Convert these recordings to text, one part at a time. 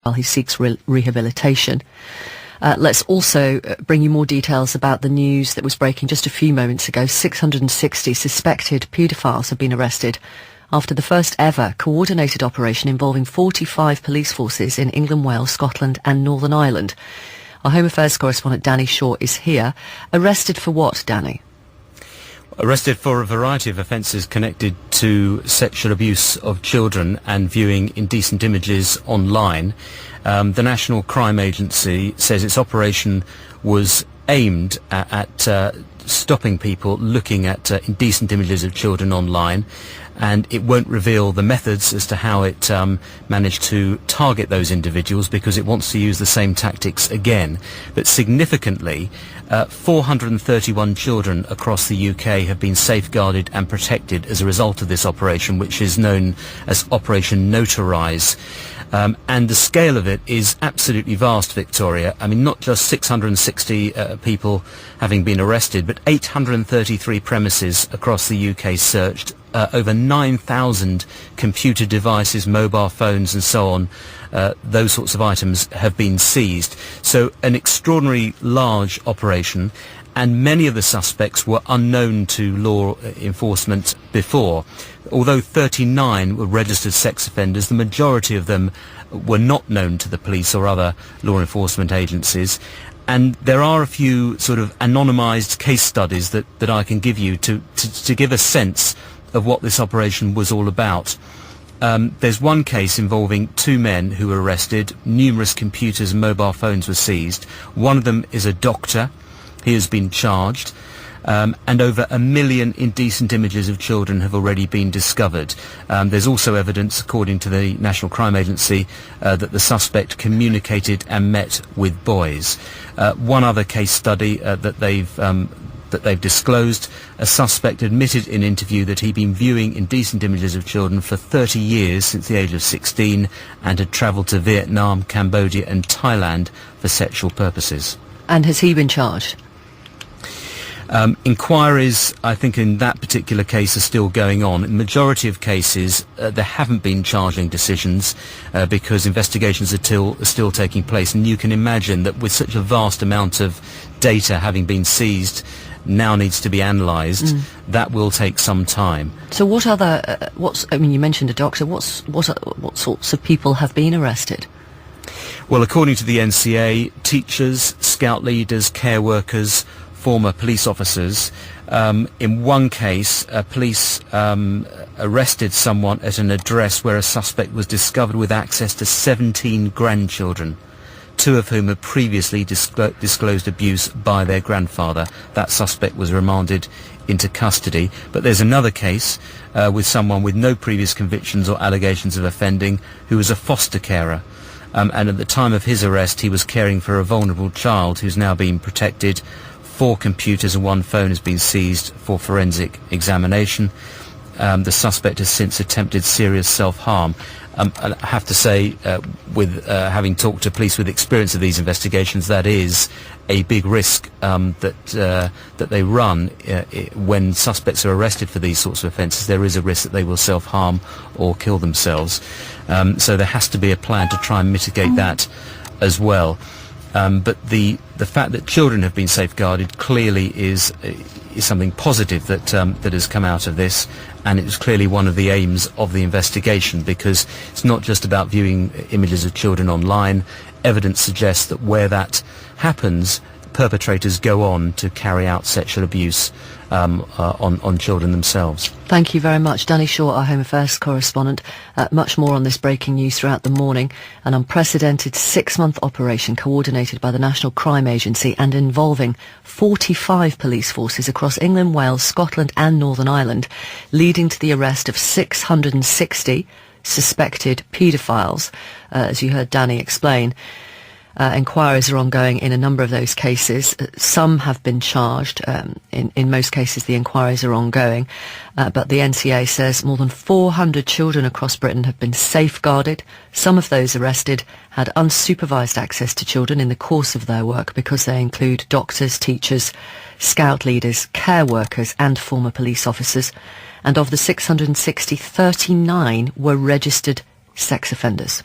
while he seeks rehabilitation. Let's also bring you more details about the news that was breaking just a few moments ago. 660 suspected paedophiles have been arrested after the first ever coordinated operation involving 45 police forces in England, Wales, Scotland and Northern Ireland. Our Home Affairs correspondent Danny Shaw is here. Arrested for what, Danny? Arrested for a variety of offences connected to sexual abuse of children and viewing indecent images online. The National Crime Agency says its operation was aimed at stopping people looking at indecent images of children online, and it won't reveal the methods as to how it managed to target those individuals because it wants to use the same tactics again. But significantly, 431 children across the UK have been safeguarded and protected as a result of this operation, which is known as Operation Notarise. And the scale of it is absolutely vast, Victoria. I mean, not just 660 people having been arrested, but 833 premises across the UK searched, over 9,000 computer devices, mobile phones and so on. Those sorts of items have been seized. So an extraordinarily large operation, and many of the suspects were unknown to law enforcement before. Although 39 were registered sex offenders, the majority of them were not known to the police or other law enforcement agencies. And there are a few sort of anonymised case studies that I can give you to give a sense of what this operation was all about. There's one case involving two men who were arrested. Numerous computers and mobile phones were seized. One of them is a doctor. He has been charged. And over 1 million indecent images of children have already been discovered. There's also evidence, according to the National Crime Agency, that the suspect communicated and met with boys. One other case study that they've disclosed, a suspect admitted in interview that he'd been viewing indecent images of children for 30 years, since the age of 16, and had travelled to Vietnam, Cambodia and Thailand for sexual purposes. And has he been charged? Inquiries, I think, in that particular case are still going on. In the majority of cases, there haven't been charging decisions because investigations are still taking place. And you can imagine that with such a vast amount of data having been seized, now needs to be analysed. That will take some time. So what other, I mean, you mentioned a doctor. What sorts of people have been arrested? Well, according to the NCA, teachers, scout leaders, care workers, former police officers. In one case, police arrested someone at an address where a suspect was discovered with access to 17 grandchildren, two of whom had previously disclosed abuse by their grandfather. That suspect was remanded into custody. But there's another case with someone with no previous convictions or allegations of offending who was a foster carer. And at the time of his arrest, he was caring for a vulnerable child who's now being protected. 4 computers and 1 phone has been seized for forensic examination. The suspect has since attempted serious self-harm. I have to say, with having talked to police with experience of these investigations, that is a big risk that they run when suspects are arrested for these sorts of offences. There is a risk that they will self-harm or kill themselves. So there has to be a plan to try and mitigate that as well. But the fact that children have been safeguarded clearly is something positive that has come out of this, and it was clearly one of the aims of the investigation, because it's not just about viewing images of children online. Evidence suggests that where that happens, perpetrators go on to carry out sexual abuse on children themselves. Thank you very much. Danny Shaw, our Home Affairs correspondent. Much more on this breaking news throughout the morning. An unprecedented 6-month operation coordinated by the National Crime Agency and involving 45 police forces across England, Wales, Scotland and Northern Ireland, leading to the arrest of 660 suspected paedophiles, as you heard Danny explain. Inquiries are ongoing in a number of those cases. Some have been charged. In most cases, the inquiries are ongoing. But the NCA says more than 400 children across Britain have been safeguarded. Some of those arrested had unsupervised access to children in the course of their work, because they include doctors, teachers, scout leaders, care workers and former police officers. And of the 660, 39 were registered sex offenders.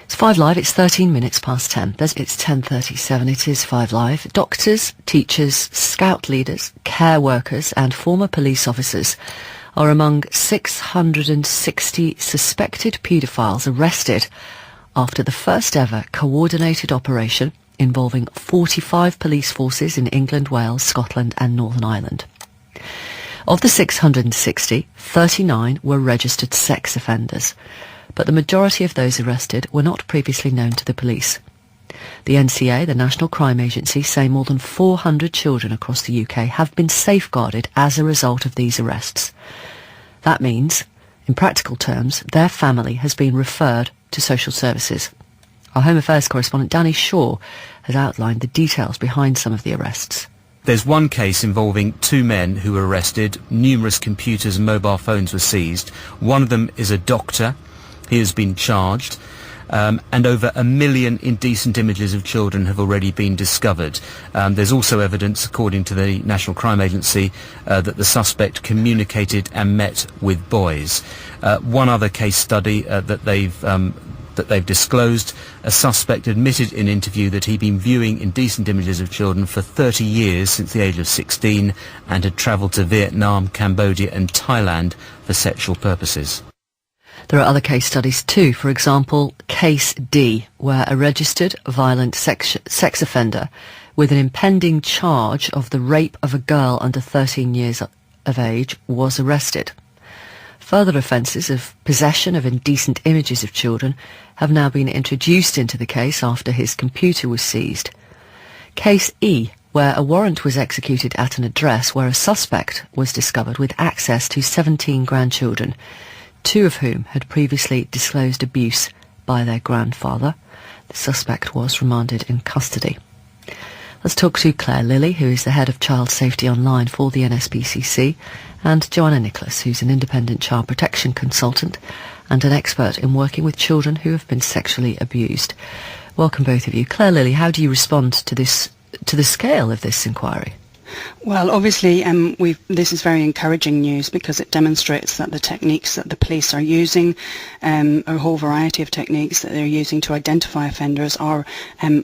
It's 5 Live, it's 13 minutes past 10. It's 10:37, it is 5 Live. Doctors, teachers, scout leaders, care workers and former police officers are among 660 suspected paedophiles arrested after the first ever coordinated operation involving 45 police forces in England, Wales, Scotland and Northern Ireland. Of the 660, 39 were registered sex offenders, but the majority of those arrested were not previously known to the police. The NCA, the National Crime Agency, say more than 400 children across the UK have been safeguarded as a result of these arrests. That means, in practical terms, their family has been referred to social services. Our Home Affairs correspondent Danny Shaw has outlined the details behind some of the arrests. There's one case involving 2 men who were arrested. Numerous computers and mobile phones were seized. One of them is a doctor. He has been charged. And over 1 million indecent images of children have already been discovered. There's also evidence, according to the National Crime Agency, that the suspect communicated and met with boys. One other case study that they've disclosed, a suspect admitted in interview that he'd been viewing indecent images of children for 30 years since the age of 16 and had travelled to Vietnam, Cambodia and Thailand for sexual purposes. There are other case studies too. For example, Case D, where a registered violent sex offender with an impending charge of the rape of a girl under 13 years of age was arrested. Further offences of possession of indecent images of children have now been introduced into the case after his computer was seized. Case E, where a warrant was executed at an address where a suspect was discovered with access to 17 grandchildren, 2 of whom had previously disclosed abuse by their grandfather. The suspect was remanded in custody. Let's talk to Claire Lilly, who is the head of Child Safety Online for the NSPCC, and Joanna Nicholas, who's an independent child protection consultant and an expert in working with children who have been sexually abused. Welcome both of you. Claire Lilly, how do you respond to the scale of this inquiry? Well, obviously, this is very encouraging news because it demonstrates that the techniques that the police are using, a whole variety of techniques that they're using to identify offenders, are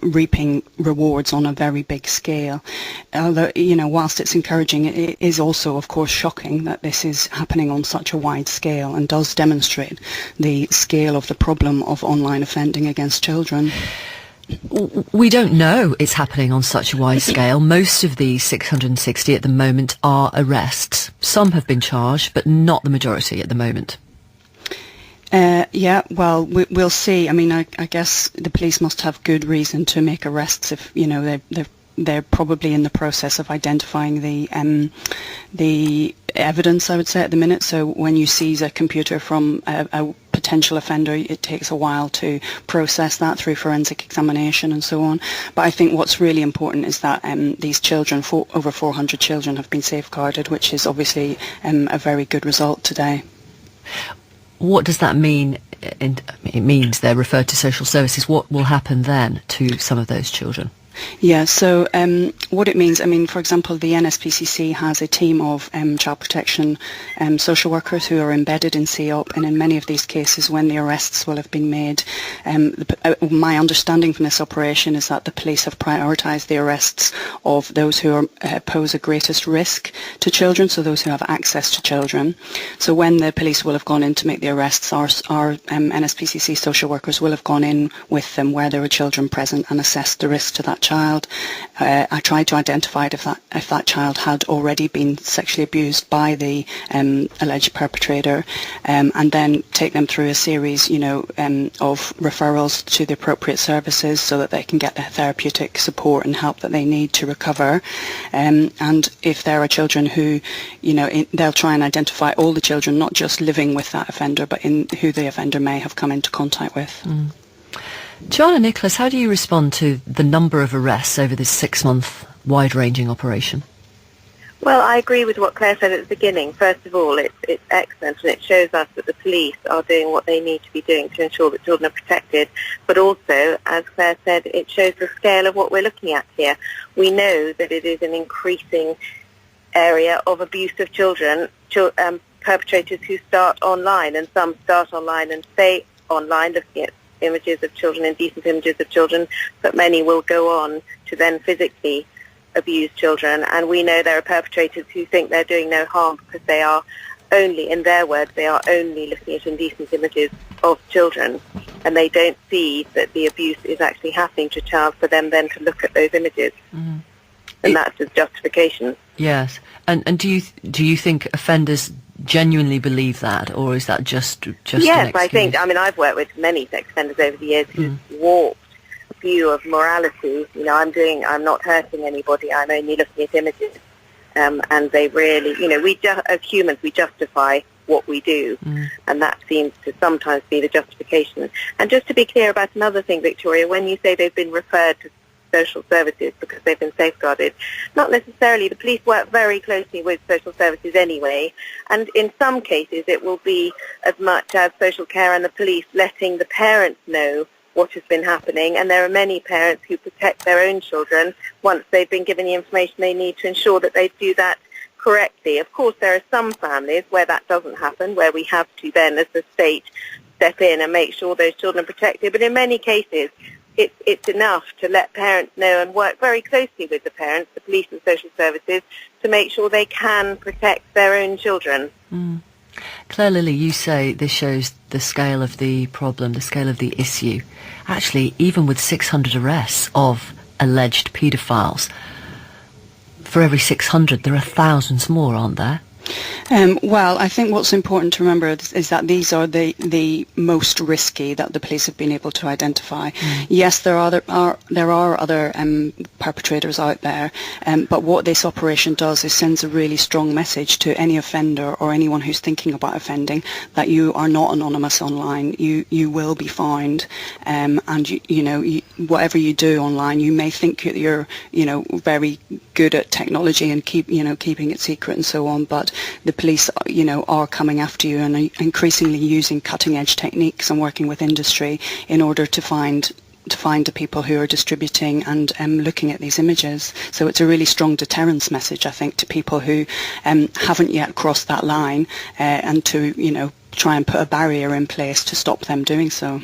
reaping rewards on a very big scale. Although, whilst it's encouraging, it is also, of course, shocking that this is happening on such a wide scale and does demonstrate the scale of the problem of online offending against children. We don't know it's happening on such a wide scale. Most of these 660 at the moment are arrests. Some have been charged, but not the majority at the moment. We'll see. I mean, I guess the police must have good reason to make arrests if, they're probably in the process of identifying the evidence, I would say, at the minute. So when you seize a computer from a potential offender, it takes a while to process that through forensic examination and so on. But I think what's really important is that these children, over 400 children, have been safeguarded, which is obviously a very good result today. What does that mean? It means they're referred to social services. What will happen then to some of those children? Yeah, so what it means, for example, the NSPCC has a team of child protection social workers who are embedded in CEOP, and in many of these cases when the arrests will have been made, my understanding from this operation is that the police have prioritised the arrests of those who pose a greatest risk to children, so those who have access to children. So when the police will have gone in to make the arrests, our NSPCC social workers will have gone in with them where there were children present and assessed the risk to that child. I tried to identify it if that child had already been sexually abused by the alleged perpetrator, and then take them through a series, of referrals to the appropriate services so that they can get the therapeutic support and help that they need to recover. And if there are children who, they'll try and identify all the children, not just living with that offender, but in who the offender may have come into contact with. Mm. Joanna Nicholas, how do you respond to the number of arrests over this 6-month wide-ranging operation? Well, I agree with what Claire said at the beginning. First of all, it's excellent, and it shows us that the police are doing what they need to be doing to ensure that children are protected. But also, as Claire said, it shows the scale of what we're looking at here. We know that it is an increasing area of abuse of children, perpetrators who start online, and some start online and stay online looking at images of children, indecent images of children, but many will go on to then physically abuse children. And we know there are perpetrators who think they're doing no harm because they are only, in their words, they are only looking at indecent images of children, and they don't see that the abuse is actually happening to a child for them then to look at those images. Mm. And that's his justification. Yes. And do you think offenders genuinely believe that, or is that just an excuse? Yes, I think. I mean, I've worked with many sex offenders over the years who've warped view of morality. You know, I'm not hurting anybody. I'm only looking at images. And they really, you know, as humans, we justify what we do, and that seems to sometimes be the justification. And just to be clear about another thing, Victoria, when you say they've been referred to social services because they've been safeguarded, not necessarily. The police work very closely with social services anyway, and in some cases it will be as much as social care and the police letting the parents know what has been happening, and there are many parents who protect their own children once they've been given the information they need to ensure that they do that correctly. Of course, there are some families where that doesn't happen, where we have to then, as the state, step in and make sure those children are protected. But in many cases, it's enough to let parents know and work very closely with the parents, the police and social services, to make sure they can protect their own children. Claire Lilly, you say this shows the scale of the problem, the scale of the issue. Actually, even with 600 arrests of alleged paedophiles, for every 600 there are thousands more, aren't there? Well, I think what's important to remember is that these are the most risky that the police have been able to identify. Yes, there are other perpetrators out there, but what this operation does is sends a really strong message to any offender or anyone who's thinking about offending that you are not anonymous online. You will be found, and whatever you do online, you may think you're very good at technology and keeping it secret and so on, but the police, are coming after you and are increasingly using cutting-edge techniques and working with industry in order to find the people who are distributing and looking at these images. So it's a really strong deterrence message, I think, to people who haven't yet crossed that line, and to try and put a barrier in place to stop them doing so.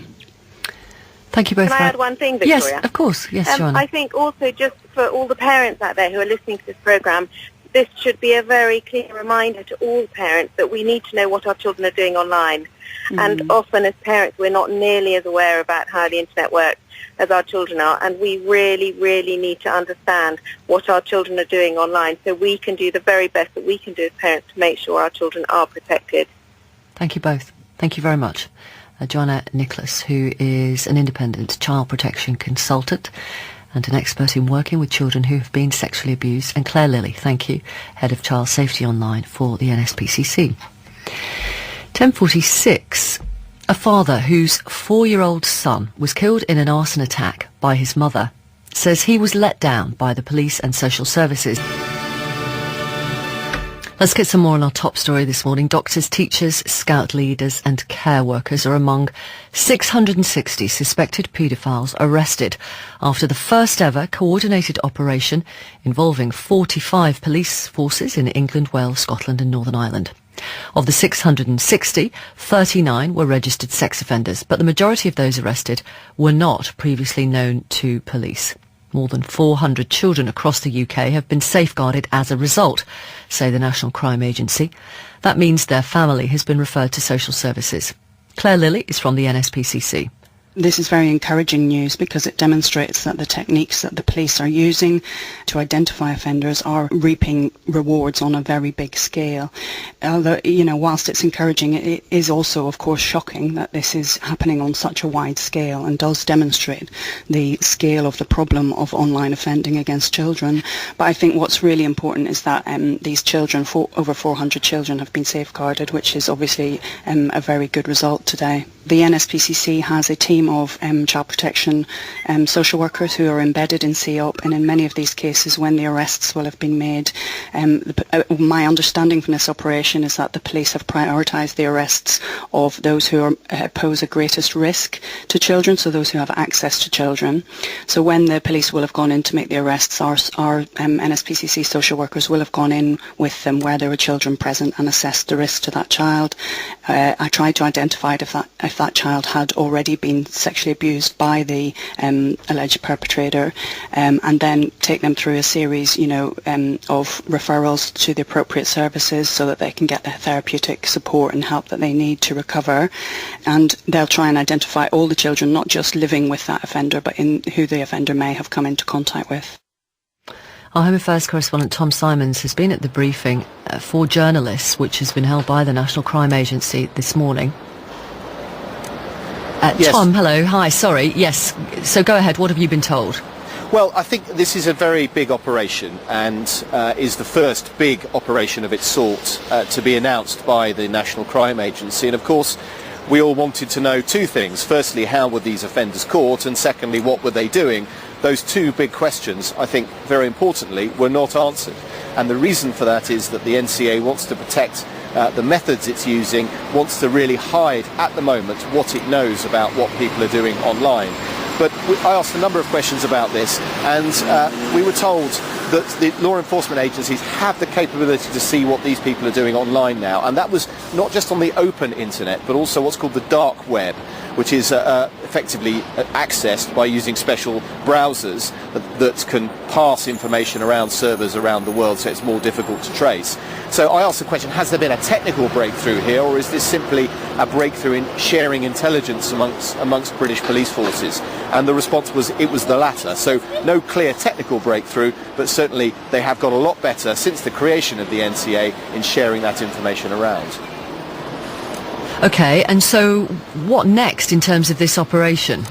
Thank you both. Can I add one thing, Victoria? Yes, of course. Yes, Joanna. I think also, just for all the parents out there who are listening to this programme, this should be a very clear reminder to all parents that we need to know what our children are doing online. And often as parents, we're not nearly as aware about how the internet works as our children are, and we really, really need to understand what our children are doing online so we can do the very best that we can do as parents to make sure our children are protected. Thank you both. Thank you very much. Joanna Nicholas, who is an independent child protection consultant and an expert in working with children who have been sexually abused, and Claire Lilly, thank you, Head of Child Safety Online for the NSPCC. 10:46. A father whose 4-year-old son was killed in an arson attack by his mother says he was let down by the police and social services. Let's get some more on our top story this morning. Doctors, teachers, scout leaders and care workers are among 660 suspected paedophiles arrested after the first ever coordinated operation involving 45 police forces in England, Wales, Scotland and Northern Ireland. Of the 660, 39 were registered sex offenders, but the majority of those arrested were not previously known to police. More than 400 children across the UK have been safeguarded as a result, say the National Crime Agency. That means their family has been referred to social services. Claire Lilly is from the NSPCC. This is very encouraging news because it demonstrates that the techniques that the police are using to identify offenders are reaping rewards on a very big scale. Although, whilst it's encouraging, it is also, of course, shocking that this is happening on such a wide scale and does demonstrate the scale of the problem of online offending against children. But I think what's really important is that these children, over 400 children, have been safeguarded, which is obviously a very good result today. The NSPCC has a team of child protection social workers who are embedded in CEOP, and in many of these cases when the arrests will have been made, my understanding from this operation is that the police have prioritised the arrests of those who pose a greatest risk to children, so those who have access to children. So when the police will have gone in to make the arrests, our NSPCC social workers will have gone in with them where there were children present and assessed the risk to that child. I tried to identify if that child had already been sexually abused by the alleged perpetrator, and then take them through a series, of referrals to the appropriate services so that they can get the therapeutic support and help that they need to recover. And they'll try and identify all the children, not just living with that offender, but in who the offender may have come into contact with. Our Home Affairs correspondent Tom Simons has been at the briefing for journalists, which has been held by the National Crime Agency this morning. Yes. Tom, hello. Hi, sorry. Yes. So go ahead. What have you been told? Well, I think this is a very big operation and is the first big operation of its sort to be announced by the National Crime Agency. And of course, we all wanted to know two things. Firstly, how were these offenders caught? And secondly, what were they doing? Those two big questions, I think, very importantly, were not answered. And the reason for that is that the NCA wants to protect the methods it's using, wants to really hide at the moment what it knows about what people are doing online. But I asked a number of questions about this, and we were told that the law enforcement agencies have the capability to see what these people are doing online now. And that was not just on the open internet, but also what's called the dark web, which is effectively accessed by using special browsers that can pass information around servers around the world, so it's more difficult to trace. So I asked the question, has there been a technical breakthrough here, or is this simply a breakthrough in sharing intelligence amongst British police forces? And the response was it was the latter. So no clear technical breakthrough, but certainly they have got a lot better since the creation of the NCA in sharing that information around. OK, and so what next in terms of this operation?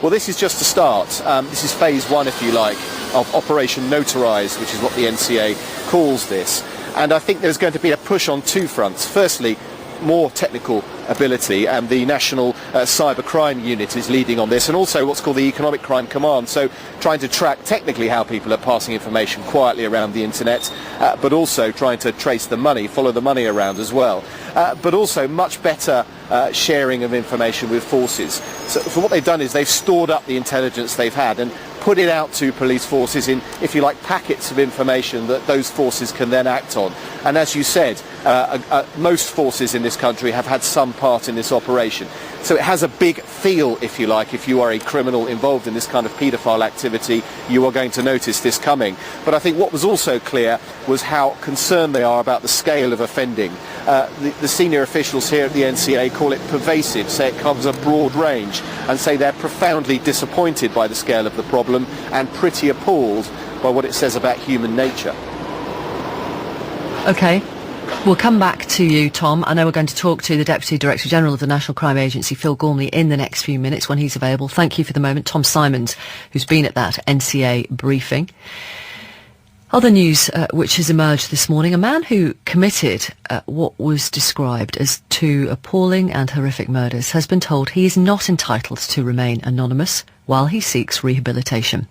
Well, this is just a start. This is phase one, if you like, of Operation Notarise, which is what the NCA calls this. And I think there's going to be a push on two fronts. Firstly, more technical ability, and the National Cyber Crime Unit is leading on this, and also what's called the Economic Crime Command, so trying to track technically how people are passing information quietly around the internet, but also trying to trace the money, follow the money around as well, but also much better sharing of information with forces. So what they've done is they've stored up the intelligence they've had and put it out to police forces in, if you like, packets of information that those forces can then act on. And as you said, most forces in this country have had some part in this operation. So it has a big feel, if you like. If you are a criminal involved in this kind of paedophile activity, you are going to notice this coming. But I think what was also clear was how concerned they are about the scale of offending. The senior officials here at the NCA call it pervasive, say it covers a broad range, and say they're profoundly disappointed by the scale of the problem and pretty appalled by what it says about human nature. OK. We'll come back to you, Tom. I know we're going to talk to the Deputy Director General of the National Crime Agency, Phil Gormley, in the next few minutes when he's available. Thank you for the moment. Tom Simons, who's been at that NCA briefing. Other news which has emerged this morning, a man who committed what was described as two appalling and horrific murders has been told he is not entitled to remain anonymous while he seeks rehabilitation.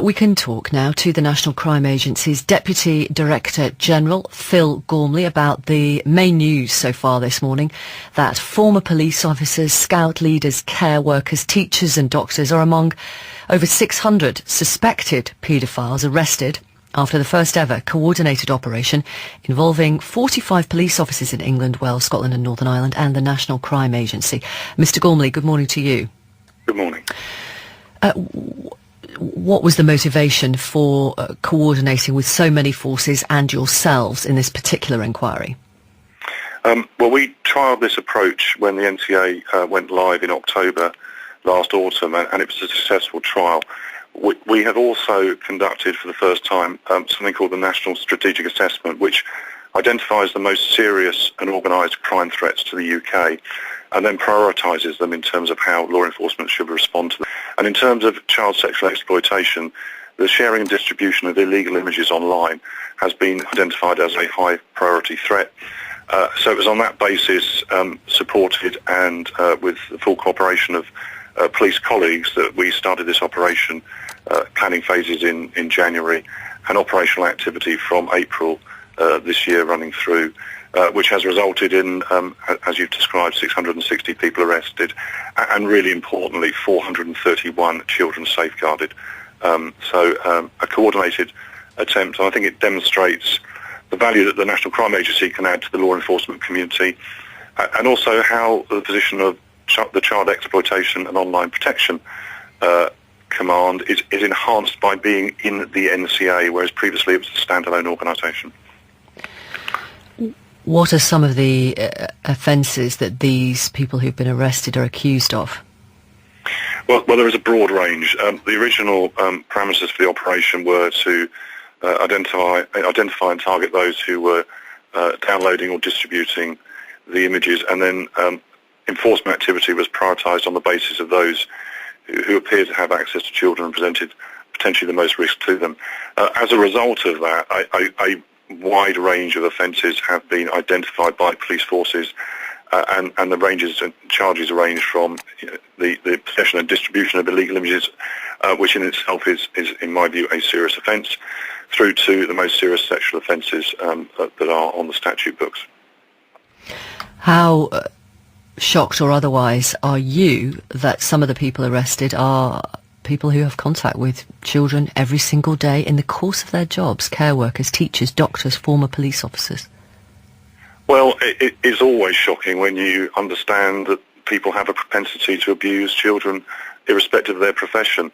We can talk now to the National Crime Agency's Deputy Director General, Phil Gormley, about the main news so far this morning, that former police officers, scout leaders, care workers, teachers and doctors are among over 600 suspected paedophiles arrested after the first ever coordinated operation involving 45 police officers in England, Wales, Scotland and Northern Ireland and the National Crime Agency. Mr. Gormley, good morning to you. Good morning. What was the motivation for coordinating with so many forces and yourselves in this particular inquiry? Well, we trialled this approach when the NCA went live in October last autumn, and it was a successful trial. We have also conducted for the first time something called the National Strategic Assessment, which identifies the most serious and organised crime threats to the UK and then prioritises them in terms of how law enforcement should respond to them. And in terms of child sexual exploitation, the sharing and distribution of illegal images online has been identified as a high priority threat. So it was on that basis, supported and with the full cooperation of police colleagues, that we started this operation, planning phases in January and operational activity from April this year running through, which has resulted in, as you've described, 660 people arrested and really importantly 431 children safeguarded. So a coordinated attempt, and I think it demonstrates the value that the National Crime Agency can add to the law enforcement community, and also how the position of the Child Exploitation and Online Protection Command is enhanced by being in the NCA, whereas previously it was a standalone organisation. What are some of the offences that these people who've been arrested are accused of? Well, there is a broad range. The original parameters for the operation were to identify and target those who were downloading or distributing the images, and then enforcement activity was prioritised on the basis of those who appeared to have access to children and presented potentially the most risk to them. As a result of that, a wide range of offences have been identified by police forces, and the ranges and charges range from the possession and distribution of illegal images, which in itself is, in my view, a serious offence, through to the most serious sexual offences that are on the statute books. How shocked or otherwise are you that some of the people arrested are people who have contact with children every single day in the course of their jobs, care workers, teachers, doctors, former police officers? Well, it is always shocking when you understand that people have a propensity to abuse children irrespective of their profession.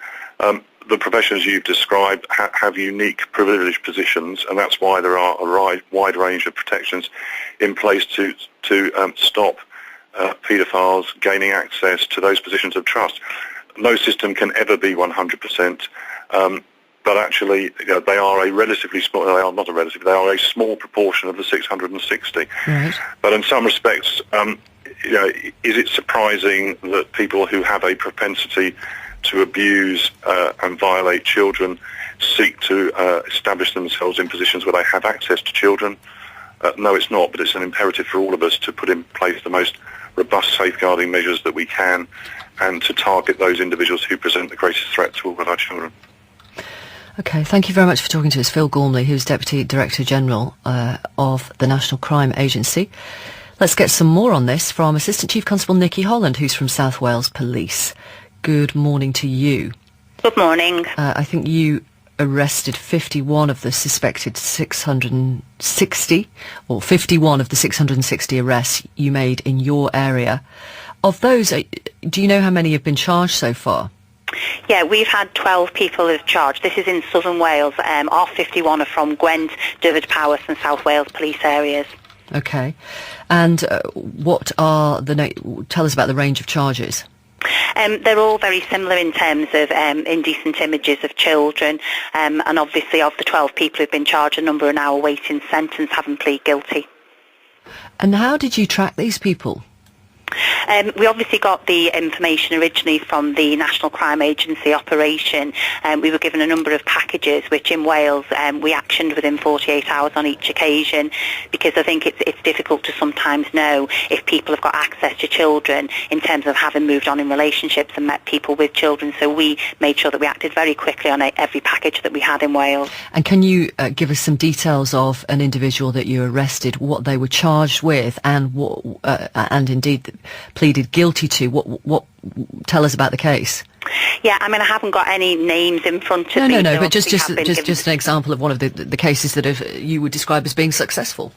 The professions you've described have unique privileged positions, and that's why there are a wide range of protections in place to stop paedophiles gaining access to those positions of trust. No system can ever be 100%, but actually they are a relatively small, they are not a relative, they are a small proportion of the 660. Right. But in some respects, is it surprising that people who have a propensity to abuse and violate children seek to establish themselves in positions where they have access to children? No, it's not, but it's an imperative for all of us to put in place the most robust safeguarding measures that we can, and to target those individuals who present the greatest threat to all of our children. OK, thank you very much for talking to us. Phil Gormley, who's Deputy Director General of the National Crime Agency. Let's get some more on this from Assistant Chief Constable Nikki Holland, who's from South Wales Police. Good morning to you. Good morning. I think you arrested 51 of the suspected 660, or 51 of the 660 arrests you made in your area. Of those, do you know how many have been charged so far? Yeah, we've had 12 people who've charged. This is in southern Wales. Our 51 are from Gwent, Dyfed, Powys and South Wales police areas. OK. And what are tell us about the range of charges. They're all very similar in terms of indecent images of children, and obviously of the 12 people who've been charged, a number are now awaiting sentence, having plead guilty. And how did you track these people? We obviously got the information originally from the National Crime Agency operation. We were given a number of packages which in Wales we actioned within 48 hours on each occasion, because I think it's difficult to sometimes know if people have got access to children in terms of having moved on in relationships and met people with children. So we made sure that we acted very quickly on every package that we had in Wales. And can you give us some details of an individual that you arrested, what they were charged with, and what and indeed pleaded guilty to? What tell us about the case? Yeah, I mean, I haven't got any names in front of me. No, but just an example of one of the cases that you would describe as being successful.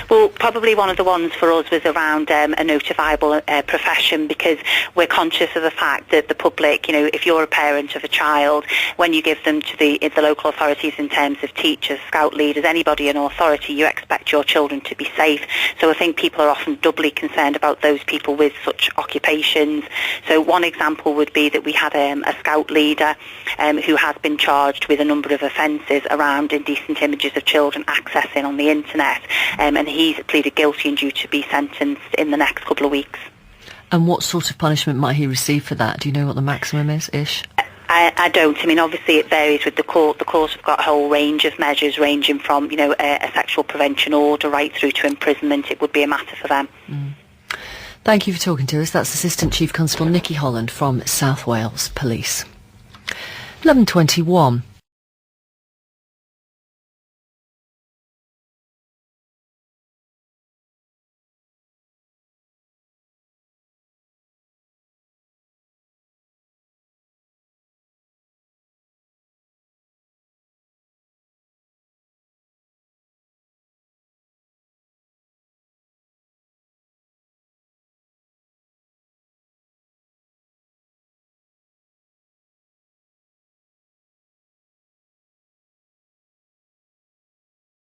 Well, probably one of the ones for us was around a notifiable profession, because we're conscious of the fact that the public, if you're a parent of a child, when you give them to the local authorities in terms of teachers, scout leaders, anybody in authority, you expect your children to be safe. So I think people are often doubly concerned about those people with such occupations. So one example would be that we had a scout leader who has been charged with a number of offences around indecent images of children accessing on the internet, and he's pleaded guilty and due to be sentenced in the next couple of weeks. And what sort of punishment might he receive for that? Do you know what the maximum is-ish? I don't. I mean, obviously it varies with the court. The courts have got a whole range of measures ranging from, a sexual prevention order right through to imprisonment. It would be a matter for them. Mm. Thank you for talking to us. That's Assistant Chief Constable Nikki Holland from South Wales Police. 11:21.